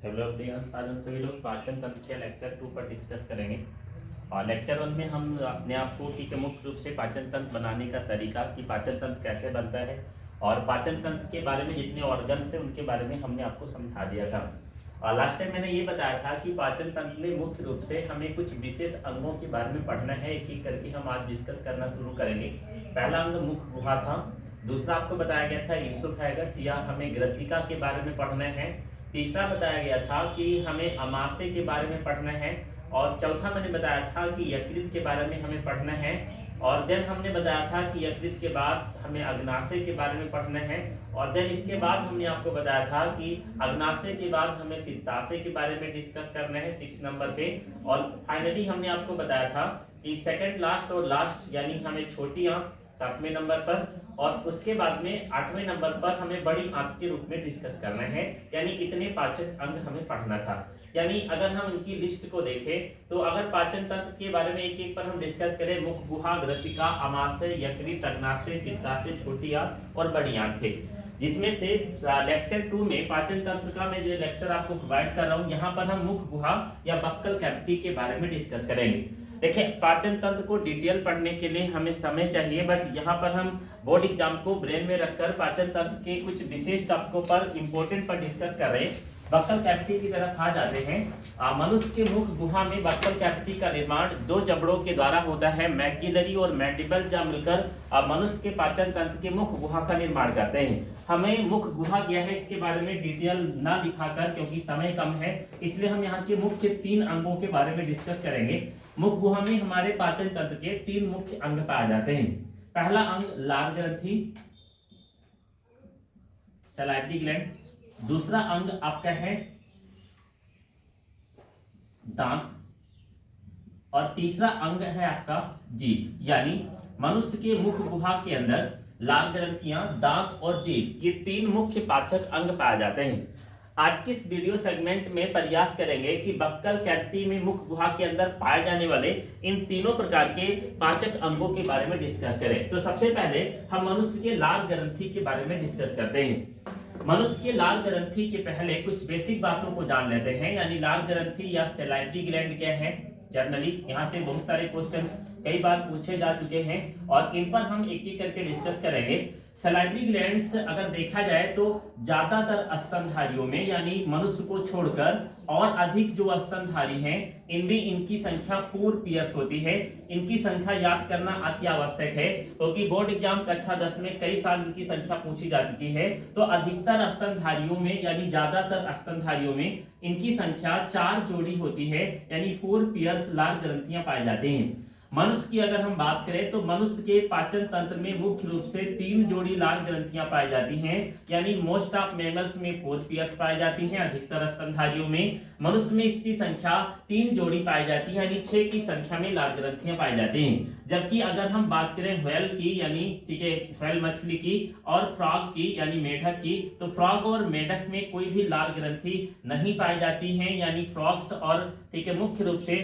Hello friends, आज हम सभी लोग पाचन तंत्र के लेक्चर 2 पर डिस्कस करेंगे। और लेक्चर 1 में हम अपने आप को ठीक है मुख्य रूप से पाचन तंत्र बनाने का तरीका कि पाचन तंत्र कैसे बनता है और पाचन तंत्र के बारे में जितने ऑर्गन्स हैं उनके बारे में हमने आपको समझा दिया था। और लास्ट टाइम मैंने ये बताया था कि पाचन तंत्र में मुख्य रूप से हमें कुछ विशेष अंगों के बारे में पढ़ना है। एक एक करके हम आज डिस्कस करना शुरू करेंगे। पहला अंग मुख गुहा था, दूसरा आपको बताया गया था ईसोफेगस या हमें ग्रसिका के बारे में पढ़ना है, तीसरा बताया गया था कि हमें अमाशय के बारे में पढ़ना है, और चौथा मैंने बताया था कि यकृत के बारे में हमें पढ़ना है, और देन हमने बताया था कि यकृत के बाद हमें अग्नाशय के बारे में पढ़ना है, और देन इसके बाद हमने आपको बताया था कि अग्नाशय के बाद हमें पित्ताशय के बारे में डिस्कस करना है 6 नंबर पे, और फाइनली हमने आपको बताया था कि सेकंड लास्ट और लास्ट यानी हमें छोटी आंत 7वें नंबर पर, और उसके बाद में 8वें नंबर पर हमें बड़ी आंत के रूप में डिस्कस करना है। यानी इतने पाचक अंग हमें पढ़ना था। यानी अगर हम इनकी लिस्ट को देखें तो अगर पाचन तंत्र के बारे में एक एक पर हम डिस्कस करें, मुख गुहा, ग्रसिका, अमाशय, यकृत, अग्नाशय, पित्ताशय, छोटी आंत और बड़ी आंत थे, जिसमें से लेक्चर 2 में पाचन तंत्र का मैं जो लेक्चर आपको प्रोवाइड कर रहा हूं, यहाँ पर हम मुख गुहा या बक्कल कैविटी के बारे में डिस्कस करेंगे। देखिए, पाचन तंत्र को डिटेल पढ़ने के लिए हमें समय चाहिए, बट यहाँ पर हम बोर्ड एग्जाम को ब्रेन में रखकर पाचन तंत्र के कुछ विशेष टॉपिकों पर इंपॉर्टेंट पर डिस्कस कर रहे हैं। बक्कल कैविटी की तरफ आ जाते हैं। मनुष्य के मुख गुहा में बक्कल कैविटी का निर्माण 2 जबड़ों के द्वारा होता है। मैक्सिलरी और मैंडिबल जब मिलकर मनुष्य के पाचन तंत्र के मुख गुहा का निर्माण करते हैं। हमें मुख गुहा क्या है इसके बारे में डिटेल ना दिखाकर, क्योंकि समय कम है, इसलिए हम यहाँ के मुख्य 3 अंगों के बारे में डिस्कस करेंगे। मुख गुहा में हमारे पाचन तंत्र के 3 मुख्य अंग पाए जाते हैं। पहला अंग लार ग्रंथि, सलाइवरी ग्लैंड, दूसरा अंग आपका है दांत, और तीसरा अंग है आपका जीभ। यानी मनुष्य के मुख गुहा के अंदर लार ग्रंथियां, दांत और जीभ, ये 3 मुख्य पाचक अंग पाए जाते हैं। आज की इस वीडियो सेगमेंट में प्रयास करेंगे कि बक्कल कैविटी में मुख गुहा के अंदर पाए जाने वाले इन तीनों प्रकार के पाचक अंगों के बारे में डिस्कस करें। तो सबसे पहले हम मनुष्य के लार ग्रंथि के बारे में डिस्कस करते हैं। मनुष्य के लार ग्रंथि के पहले कुछ बेसिक बातों को जान लेते हैं। यानी लार ग्रंथि या सैलाइवरी ग्लैंड क्या है। जनरली यहाँ से बहुत सारे क्वेश्चंस कई बार पूछे जा चुके हैं और इन पर हम एक एक करके डिस्कस करेंगे। सलाइवरी ग्लैंड्स अगर देखा जाए तो ज्यादातर स्तनधारियों में, यानी मनुष्य को छोड़कर और अधिक जो स्तनधारी हैं इनमें इनकी संख्या 4 पेयर्स होती है। इनकी संख्या याद करना अति आवश्यक है, क्योंकि बोर्ड एग्जाम कक्षा 10 में कई साल इनकी संख्या पूछी जा चुकी है। तो अधिकतर स्तनधारियों में यानी ज्यादातर स्तनधारियों में इनकी संख्या 4 जोड़ी होती है, यानी 4 पेयर्स लार ग्रंथियां पाई जाती हैं। मनुष्य की अगर हम बात करें तो मनुष्य के पाचन तंत्र में मुख्य रूप से 3 जोड़ी लार ग्रंथियां पाई जाती हैं। यानी मोस्ट ऑफ मैमल्स में 4 पेयर्स पाई जाती हैं, अधिकतर स्तनधारियों में। मनुष्य में इसकी संख्या 3 जोड़ी पाई जाती है, यानी 6 की संख्या में लार ग्रंथियां पाई जाती हैं। जबकि अगर हम बात करें व्हेल की, यानी ठीक है व्हेल मछली की, और फ्रॉग की यानी मेढक की, तो फ्रॉग और मेढक में कोई भी लार ग्रंथि नहीं पाई जाती है। यानी फ्रॉग्स और ठीक है मुख्य रूप से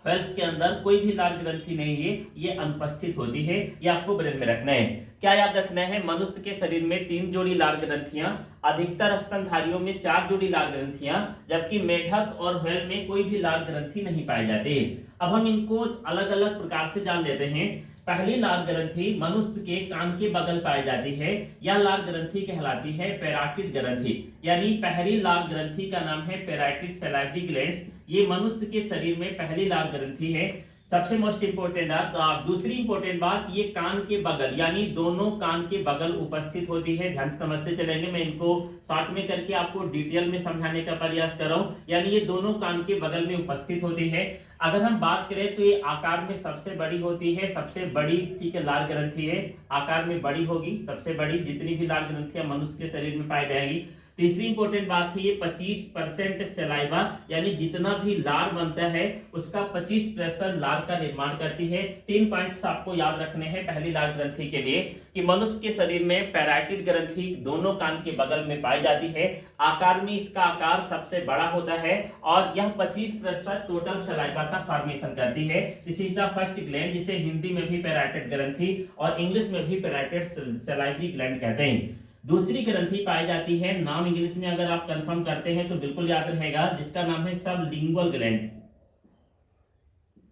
व्हेल्स के अंदर कोई भी लार ग्रंथि नहीं है, ये अनुपस्थित होती है। ये आपको ब्रेन में रखना है। क्या याद रखना है, मनुष्य के शरीर में 3 जोड़ी लार ग्रंथियां, अधिकतर स्तनधारियों में 4 जोड़ी लार ग्रंथियां, जबकि मेढक और व्हेल में कोई भी लार ग्रंथि नहीं पाई जाती। अब हम इनको अलग अलग प्रकार से जान लेते हैं। पहली लार ग्रंथि मनुष्य के कान के बगल पाई जाती है। यह लार ग्रंथि कहलाती है पैराटिड ग्रंथि। यानी पहली लार ग्रंथि का नाम है पैराटिड सैलाइवरी ग्लैंड्स। ये मनुष्य के शरीर में पहली लार ग्रंथि है। सबसे मोस्ट इंपोर्टेंट बात, दूसरी इंपोर्टेंट बात, ये कान के बगल यानी दोनों कान के बगल उपस्थित होती है। ध्यान समझते चलेंगे, मैं इनको शॉर्ट में करके आपको डिटेल में समझाने का प्रयास कर रहा हूं। यानी ये दोनों कान के बगल में उपस्थित होती है। अगर हम बात करें तो ये आकार में सबसे बड़ी होती है, सबसे बड़ी ठीक है लार ग्रंथि है, आकार में बड़ी होगी, सबसे बड़ी जितनी भी लार ग्रंथियां मनुष्य के शरीर में पाई जाएगी। तीसरी इंपॉर्टेंट बात है, ये 25% सलाइवा यानी जितना भी लार बनता है उसका 25% लार का निर्माण करती है। 3 पॉइंट्स आपको याद रखने हैं पहली लार ग्रंथि के लिए, कि मनुष्य के शरीर में पैराटिड ग्रंथि दोनों कान के बगल में पाई जाती है। आकार में इसका आकार सबसे बड़ा होता है और यह 25% टोटल सलाइवा का फॉर्मेशन करती है। This is the first gland, जिसे हिंदी में भी पैराटिड ग्रंथि और इंग्लिश में भी पैराटिड सलाइवरी ग्लैंड कहते हैं। दूसरी ग्रंथि पाई जाती है, नाम इंग्लिश में अगर आप कंफर्म करते हैं तो बिल्कुल याद रहेगा, जिसका नाम है सबलिंगुअल ग्लैंड।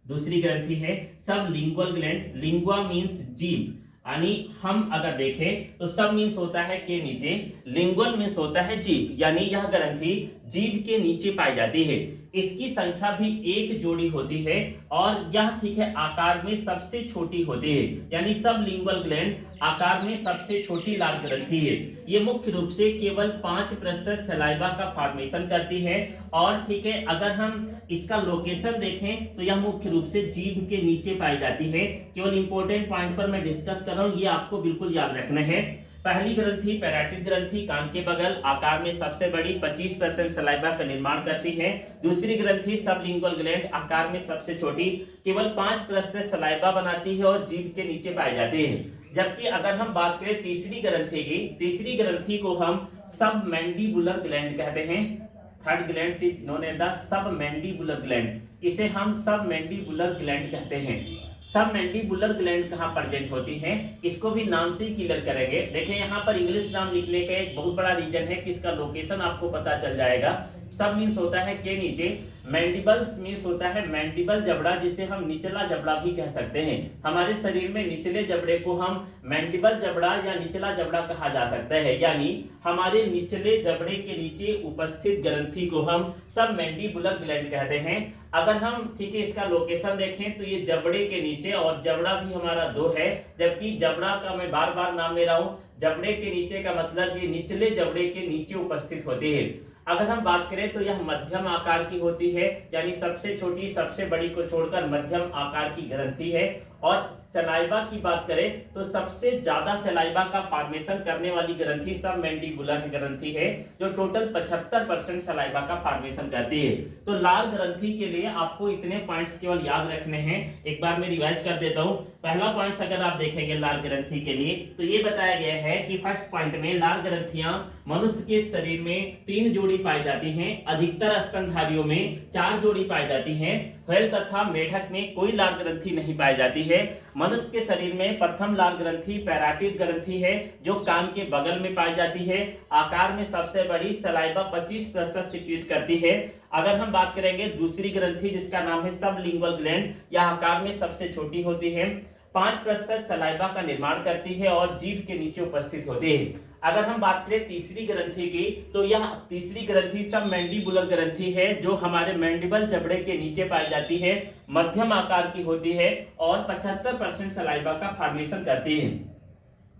दूसरी ग्रंथि है सबलिंगुअल ग्लैंड। लिंगुआ मींस जीभ, यानी हम अगर देखें तो सब मींस होता है के नीचे, लिंगुअल मींस होता है जीभ, यानी यह ग्रंथि जीभ के नीचे पाई जाती है। इसकी संख्या भी एक जोड़ी होती है और यह ठीक है आकार में सबसे छोटी होती है, यानी सबलिंगुअल ग्लैंड आकार में सबसे छोटी लाल ग्रंथि है। ये मुख्य रूप से केवल 5% सलाइवा का फॉर्मेशन करती है और ठीक है अगर हम इसका लोकेशन देखें तो यह मुख्य रूप से जीभ के नीचे पाई जाती है। केवल इंपॉर्टेंट पॉइंट पर मैं डिस्कस कर रहा हूं, ये आपको बिल्कुल याद रखना है। पहली ग्रंथि पैराटिड ग्रंथि, कान के बगल, आकार में सबसे बड़ी, 25% सलाइवा का निर्माण करती है। दूसरी ग्रंथि सबलिंगुअल ग्लैंड, आकार में सबसे छोटी, केवल 5% सलाइवा बनाती है और जीभ के नीचे पाई जाती है। जबकि अगर हम बात करें तीसरी ग्रंथि की, तीसरी ग्रंथि को हम सबमैंडिबुलर ग्लैंड कहते हैं। Third gland is known as the submandibular gland, इसे हम सबमैंडिबुलर ग्लैंड कहते हैं। सबमैंडिबुलर ग्लैंड कहाँ प्रेजेंट होती है, इसको भी नाम से ही क्लियर करेंगे। देखिए यहाँ पर इंग्लिश नाम लिखने का एक बहुत बड़ा रीजन है कि इसका लोकेशन आपको पता चल जाएगा। सब मीन्स होता है के नीचे, मैंडिबल्स मीन्स होता है मैंडिबल जबड़ा, जिसे हम निचला जबड़ा भी कह सकते हैं। हमारे शरीर में निचले जबड़े को हम मैंडिबल जबड़ा या निचला जबड़ा कहा जा सकता है, यानी हमारे निचले जबड़े के नीचे उपस्थित ग्रंथि को हम सबमैंडिबुलर ग्लैंड कहते हैं। अगर हम ठीक है इसका लोकेशन देखें तो ये जबड़े के नीचे, और जबड़ा भी हमारा 2 है, जबकि जबड़ा का मैं बार बार नाम ले रहा हूं, जबड़े के नीचे का मतलब ये निचले जबड़े के नीचे उपस्थित होती है। अगर हम बात करें तो यह मध्यम आकार की होती है, यानी सबसे छोटी सबसे बड़ी को छोड़कर मध्यम आकार की ग्रंथि है। और सलाइवा की बात करें तो सबसे ज्यादा सलाइवा का फॉर्मेशन करने वाली ग्रंथि सबमैंडिबुलर ग्रंथि है, जो टोटल 75% सलाइवा का फॉर्मेशन करती है। तो लाल ग्रंथि के लिए आपको इतने पॉइंट्स केवल याद रखने हैं। एक बार मैं रिवाइज कर देता हूं। पहला पॉइंट्स अगर आप देखेंगे लाल ग्रंथि के लिए तो ये बताया गया है कि फर्स्ट पॉइंट में लाल ग्रंथियां मनुष्य के शरीर में 3 जोड़ी पाई जाती हैं, अधिकतर स्तनधारियों में 4 जोड़ी पाई जाती हैं। व्हेल तथा मेढक में कोई लाल ग्रंथि नहीं पाई जाती है। मनुष्य के शरीर में प्रथम लाल ग्रंथि पैराटिड ग्रंथि है, जो कान के बगल में पाई जाती है। आकार में सबसे बड़ी, सलाइवा 25% सिक्रीट करती है। अगर हम बात करेंगे दूसरी ग्रंथि जिसका नाम है सबलिंगुअल ग्लैंड, यह आकार में सबसे छोटी होती है, 5% सलाइवा का निर्माण करती है और जीभ के नीचे उपस्थित होती है। अगर हम बात करें तीसरी ग्रंथि की तो यह तीसरी ग्रंथि सबमैंडिबुलर ग्रंथि है, जो हमारे मैंडिबल जबड़े के नीचे पाई जाती है, मध्यम आकार की होती है और 75% सलाइवा का फॉर्मेशन करती है।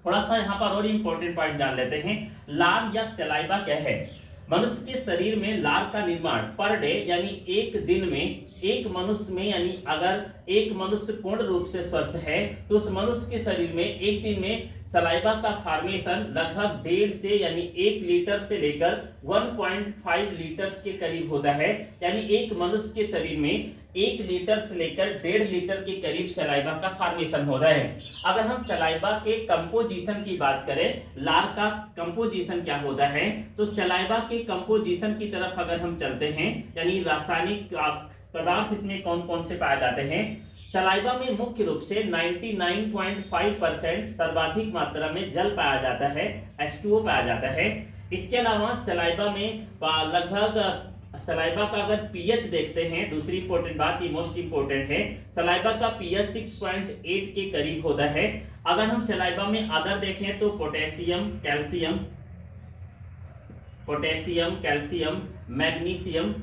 थोड़ा सा यहाँ पर और इंपॉर्टेंट पॉइंट जान लेते हैं, लार या सलाइवा क्या है। मनुष्य के शरीर में लार का निर्माण पर डे यानी एक दिन में एक मनुष्य में, यानी अगर एक मनुष्य पूर्ण रूप से स्वस्थ है तो उस मनुष्य के शरीर में एक दिन में सलाइवा का फॉर्मेशन लगभग 1.5 से यानी 1 लीटर से लेकर 1.5 लीटर के करीब होता है। यानी एक मनुष्य के शरीर में 1 लीटर से लेकर 1.5 लीटर के करीब सलाइवा का फॉर्मेशन हो रहा है। अगर हम सलाइवा के कंपोजिशन की बात करें, लार का कंपोजिशन क्या होता है, तो सलाइवा के कंपोजिशन की तरफ अगर हम चलते हैं, यानी रासायनिक पदार्थ इसमें कौन कौन से पाए जाते हैं। सलाइवा में मुख्य रूप से 99.5% सर्वाधिक मात्रा में जल पाया जाता है, H2O पाया जाता है। इसके अलावा सलाइवा में लगभग सलाइवा का अगर पीएच देखते हैं, दूसरी इंपॉर्टेंट बात, ये मोस्ट इंपॉर्टेंट है, सलाइवा का पीएच 6.8 के करीब होता है। अगर हम सलाइवा में अदर देखें तो पोटेशियम, कैल्शियम, मैग्नीशियम,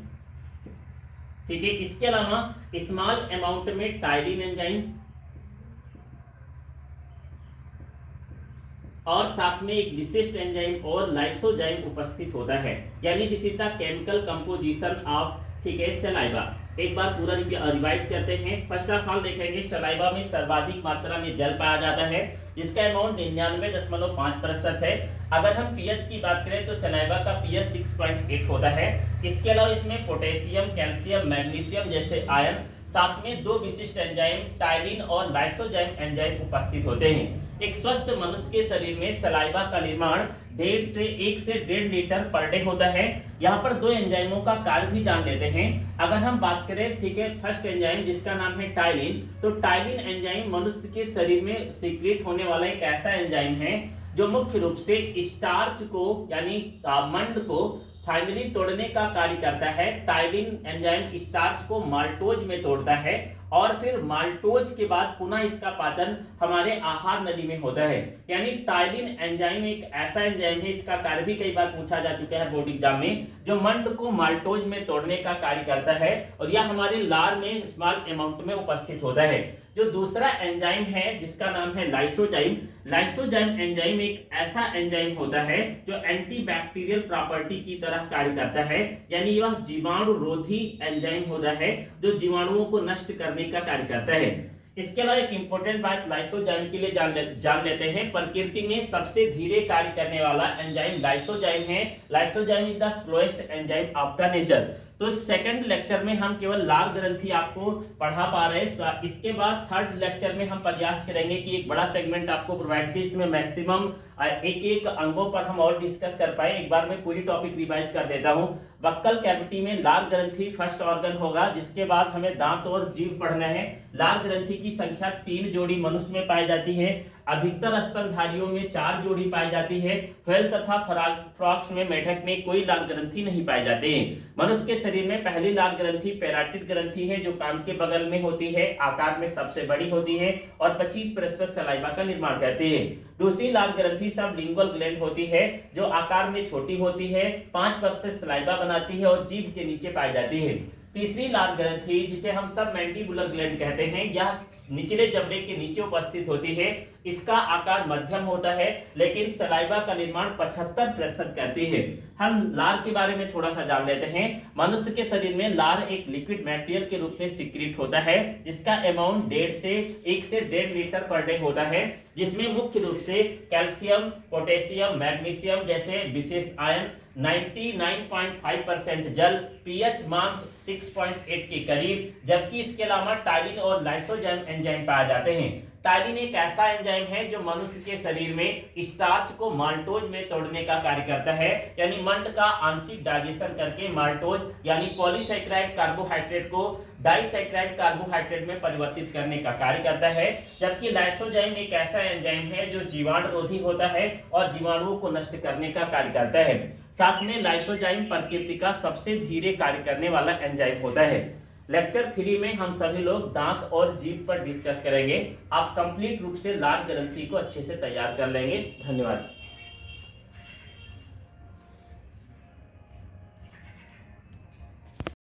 ठीक है। इसके अलावा स्मॉल अमाउंट में टाइलिन एंजाइम और साथ में एक विशिष्ट एंजाइम और लाइसोजाइम उपस्थित होता है, यानी this is the chemical composition of, ठीक है, सलाइवा। एक बार पूरा रिवाइज करते हैं। फर्स्ट ऑफ ऑल देखेंगे सलाइवा में सर्वाधिक मात्रा में जल पाया जाता है, जिसका अमाउंट 99.5% है। अगर हम पीएच की बात करें तो सलाइवा का पीएच 6.8 होता है। इसके अलावा इसमें पोटेशियम, कैल्शियम, मैग्नीशियम जैसे आयन, साथ में 2 विशिष्ट एंजाइम टाइलिन और लाइसोजाइम एंजाइम उपस्थित होते हैं। एक स्वस्थ मनुष्य के शरीर में सलाइवा का निर्माण 1 से 1.5 लीटर पर डे होता है। यहाँ पर 2 एंजाइमों का कार्य भी जान लेते हैं। अगर हम बात करें, ठीक है, फर्स्ट एंजाइम जिसका नाम है टाइलिन, तो टाइलिन एंजाइम मनुष्य के शरीर में सीक्रेट होने वाला एक ऐसा एंजाइम है जो मुख्य रूप से स्टार्च को यानी मंड को फाइनली तोड़ने का कार्य करता है। टाइलिन एंजाइम स्टार्च को माल्टोज में तोड़ता है और फिर माल्टोज के बाद पुनः इसका पाचन हमारे आहार नली में होता है। यानी टाइलिन एंजाइम एक ऐसा एंजाइम है, इसका कार्य भी कई बार पूछा जा चुका है बोर्ड एग्जाम में, जो मंड को माल्टोज में तोड़ने का कार्य करता है और यह हमारे लार में स्मॉल अमाउंट में उपस्थित होता है। जो दूसरा एंजाइम है जिसका नाम है लाइसोजाइम। लाइसोजाइम एंजाइम एक ऐसा एंजाइम होता है जो एंटीबैक्टीरियल प्रॉपर्टी की तरह कार्य करता है, यानी यह जीवाणुरोधी एंजाइम होता है जो जीवाणुओं को नष्ट करने का कार्य करता है। इसके अलावा एक इंपॉर्टेंट बात लाइसोजाइम के लिए जान लेते हैं। प्रकृति में सबसे धीरे कार्य करने वाला एंजाइम लाइसोजाइम है। Lysozyme is the slowest enzyme of the nature. तो सेकंड लेक्चर में हम केवल लार ग्रंथि आपको पढ़ा पा रहे हैं। इसके बाद थर्ड लेक्चर में हम प्रयास करेंगे कि एक बड़ा सेगमेंट आपको प्रोवाइड किए, इसमें मैक्सिमम एक एक अंगों पर हम और डिस्कस कर पाए। एक बार मैं पूरी टॉपिक रिवाइज कर देता हूं। बक्कल कैविटी में लार ग्रंथि फर्स्ट ऑर्गन होगा, जिसके बाद हमें दांत और जीभ पढ़ना है। लार ग्रंथि की संख्या 3 जोड़ी मनुष्य में पाई जाती है। अधिकतर स्तनधारियों में 4 जोड़ी पाई जाती है। व्हेल तथा फ्रॉक्स में, मेढक में कोई लार ग्रंथि नहीं पाई जाती है। मनुष्य के शरीर में पहली लार ग्रंथि पैराटिड ग्रंथि है, जो कान के बगल में होती है, आकार में सबसे बड़ी होती है और 25% सलाइवा का निर्माण करती है। दूसरी लार ग्रंथि सबलिंगुअल ग्लैंड होती है, जो आकार में छोटी होती है, 5% सलाइवा बनाती है और जीभ के नीचे पाई जाती है। तीसरी लार ग्रंथि जिसे हम सब मैंडिबुलर ग्लैंड कहते हैं, यह निचले जबड़े के नीचे उपस्थित होती है। इसका आकार मध्यम होता है, लेकिन सलाइवा का निर्माण 75% करती है। हम लार के बारे में थोड़ा सा जान लेते हैं। मनुष्य के शरीर में लार एक लिक्विड मटेरियल के रूप में सिक्रीट होता है, जिसका अमाउंट 1 से 1.5 लीटर पर डे होता है, जिसमें मुख्य रूप से कैल्शियम, पोटेशियम, मैग्नीशियम जैसे विशेष आयन, 99.5% जल, पीएच मान 6.8 के करीब, जबकि इसके अलावा टाइलिन और लाइसोजाइम एंजाइम पाए जाते हैं। टाइलिन एक ऐसा एंजाइम है जो मनुष्य के शरीर में स्टार्च को माल्टोज में तोड़ने का कार्य करता है, यानी मंड का आंशिक डाइजेशन करके माल्टोज यानी पॉलीसैकेराइड कार्बोहाइड्रेट को डाइसैकेराइड कार्बोहाइड्रेट में परिवर्तित करने का कार्य करता है। जबकि लाइसोजाइम एक ऐसा एंजाइम है जो जीवाणुरोधी होता है और जीवाणुओं को नष्ट करने का कार्य करता है। साथ में लाइसोजाइम प्रकृति का सबसे धीरे कार्य करने वाला एंजाइम होता है। लेक्चर 3 में हम सभी लोग दांत और जीभ पर डिस्कस करेंगे। आप कंप्लीट रूप से लार ग्रंथि को अच्छे से तैयार कर लेंगे। धन्यवाद।